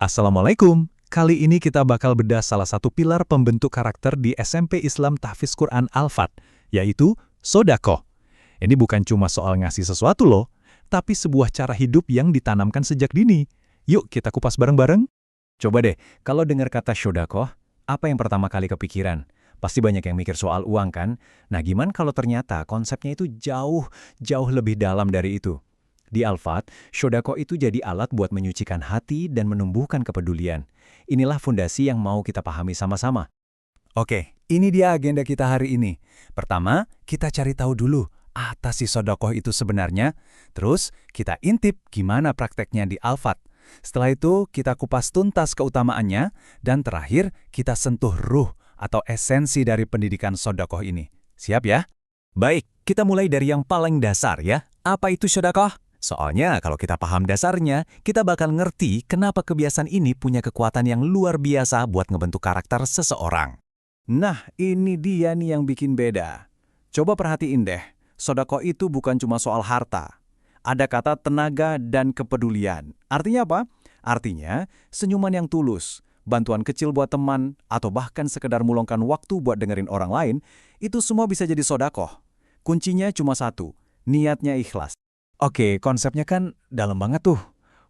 Assalamualaikum. Kali ini kita bakal bedah salah satu pilar pembentuk karakter di SMP Islam Tahfiz Quran Al-Fat, yaitu sodaqoh. Ini bukan cuma soal ngasih sesuatu loh, tapi sebuah cara hidup yang ditanamkan sejak dini. Yuk kita kupas bareng-bareng. Coba deh, kalau dengar kata sodaqoh, apa yang pertama kali kepikiran? Pasti banyak yang mikir soal uang kan? Nah gimana kalau ternyata konsepnya itu jauh lebih dalam dari itu? Di Al-Fat, sodaqoh itu jadi alat buat menyucikan hati dan menumbuhkan kepedulian. Inilah fondasi yang mau kita pahami sama-sama. Oke, ini dia agenda kita hari ini. Pertama, kita cari tahu dulu apa sih sodaqoh itu sebenarnya. Terus, kita intip gimana prakteknya di Al-Fat. Setelah itu, kita kupas tuntas keutamaannya. Dan terakhir, kita sentuh ruh atau esensi dari pendidikan sodaqoh ini. Siap ya? Baik, kita mulai dari yang paling dasar ya. Apa itu sodaqoh? Soalnya kalau kita paham dasarnya, kita bakal ngerti kenapa kebiasaan ini punya kekuatan yang luar biasa buat ngebentuk karakter seseorang. Nah, ini dia nih yang bikin beda. Coba perhatiin deh, sodaqoh itu bukan cuma soal harta. Ada kata tenaga dan kepedulian. Artinya apa? Artinya senyuman yang tulus, bantuan kecil buat teman, atau bahkan sekedar meluangkan waktu buat dengerin orang lain, itu semua bisa jadi sodaqoh. Kuncinya cuma satu, niatnya ikhlas. Oke, konsepnya kan dalam banget tuh.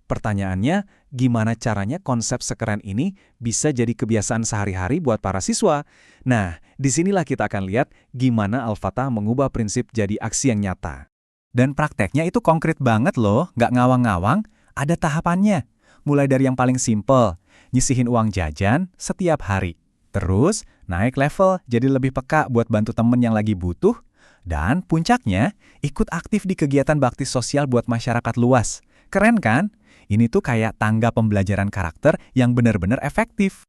Pertanyaannya, gimana caranya konsep sekeren ini bisa jadi kebiasaan sehari-hari buat para siswa? Nah, disinilah kita akan lihat gimana Al-Fatah mengubah prinsip jadi aksi yang nyata. Dan prakteknya itu konkret banget loh, nggak ngawang-ngawang, ada tahapannya. Mulai dari yang paling simpel, nyisihin uang jajan setiap hari. Terus, naik level jadi lebih peka buat bantu temen yang lagi butuh. Dan puncaknya, ikut aktif di kegiatan bakti sosial buat masyarakat luas. Keren kan? Ini tuh kayak tangga pembelajaran karakter yang benar-benar efektif.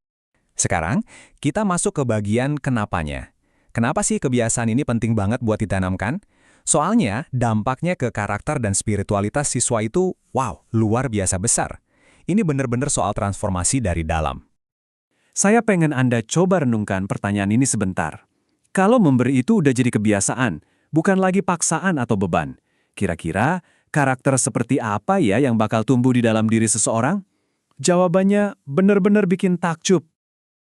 Sekarang, kita masuk ke bagian kenapanya. Kenapa sih kebiasaan ini penting banget buat ditanamkan? Soalnya, dampaknya ke karakter dan spiritualitas siswa itu, wow, luar biasa besar. Ini benar-benar soal transformasi dari dalam. Saya pengen Anda coba renungkan pertanyaan ini sebentar. Kalau memberi itu udah jadi kebiasaan, bukan lagi paksaan atau beban. Kira-kira karakter seperti apa ya yang bakal tumbuh di dalam diri seseorang? Jawabannya benar-benar bikin takjub.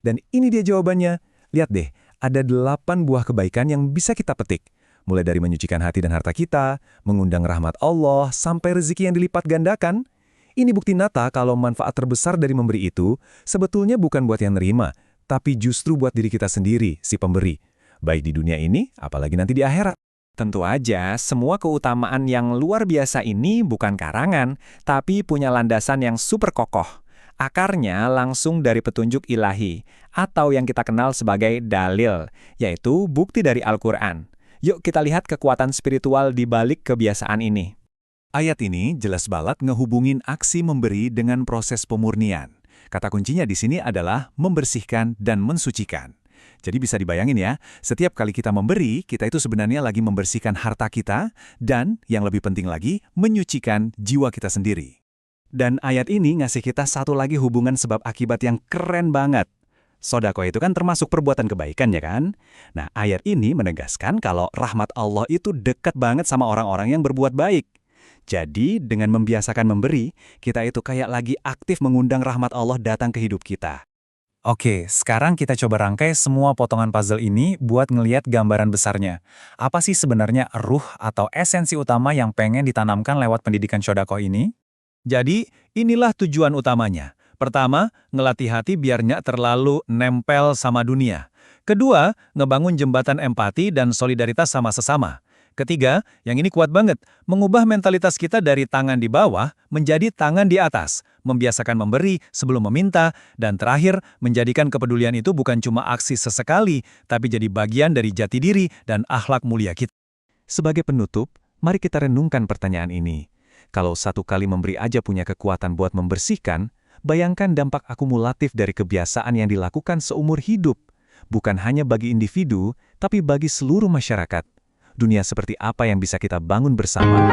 Dan ini dia jawabannya. Lihat deh, ada 8 buah kebaikan yang bisa kita petik. Mulai dari menyucikan hati dan harta kita, mengundang rahmat Allah, sampai rezeki yang dilipat gandakan. Ini bukti nyata kalau manfaat terbesar dari memberi itu sebetulnya bukan buat yang nerima, tapi justru buat diri kita sendiri, si pemberi. Baik di dunia ini, apalagi nanti di akhirat. Tentu aja, semua keutamaan yang luar biasa ini bukan karangan, tapi punya landasan yang super kokoh. Akarnya langsung dari petunjuk ilahi, atau yang kita kenal sebagai dalil, yaitu bukti dari Al-Quran. Yuk kita lihat kekuatan spiritual di balik kebiasaan ini. Ayat ini jelas banget ngehubungin aksi memberi dengan proses pemurnian. Kata kuncinya di sini adalah membersihkan dan mensucikan. Jadi bisa dibayangin ya, setiap kali kita memberi, kita itu sebenarnya lagi membersihkan harta kita, dan yang lebih penting lagi, menyucikan jiwa kita sendiri. Dan ayat ini ngasih kita satu lagi hubungan sebab akibat yang keren banget. Sodaqoh itu kan termasuk perbuatan kebaikan ya kan? Nah, ayat ini menegaskan kalau rahmat Allah itu dekat banget sama orang-orang yang berbuat baik. Jadi, dengan membiasakan memberi, kita itu kayak lagi aktif mengundang rahmat Allah datang ke hidup kita. Oke, sekarang kita coba rangkai semua potongan puzzle ini buat ngelihat gambaran besarnya. Apa sih sebenarnya ruh atau esensi utama yang pengen ditanamkan lewat pendidikan sodaqoh ini? Jadi, inilah tujuan utamanya. Pertama, ngelatih hati biar nggak terlalu nempel sama dunia. Kedua, ngebangun jembatan empati dan solidaritas sama sesama. Ketiga, yang ini kuat banget, mengubah mentalitas kita dari tangan di bawah menjadi tangan di atas, membiasakan memberi sebelum meminta, dan terakhir, menjadikan kepedulian itu bukan cuma aksi sesekali, tapi jadi bagian dari jati diri dan akhlak mulia kita. Sebagai penutup, mari kita renungkan pertanyaan ini. Kalau satu kali memberi aja punya kekuatan buat membersihkan, bayangkan dampak akumulatif dari kebiasaan yang dilakukan seumur hidup. Bukan hanya bagi individu, tapi bagi seluruh masyarakat. Dunia seperti apa yang bisa kita bangun bersama?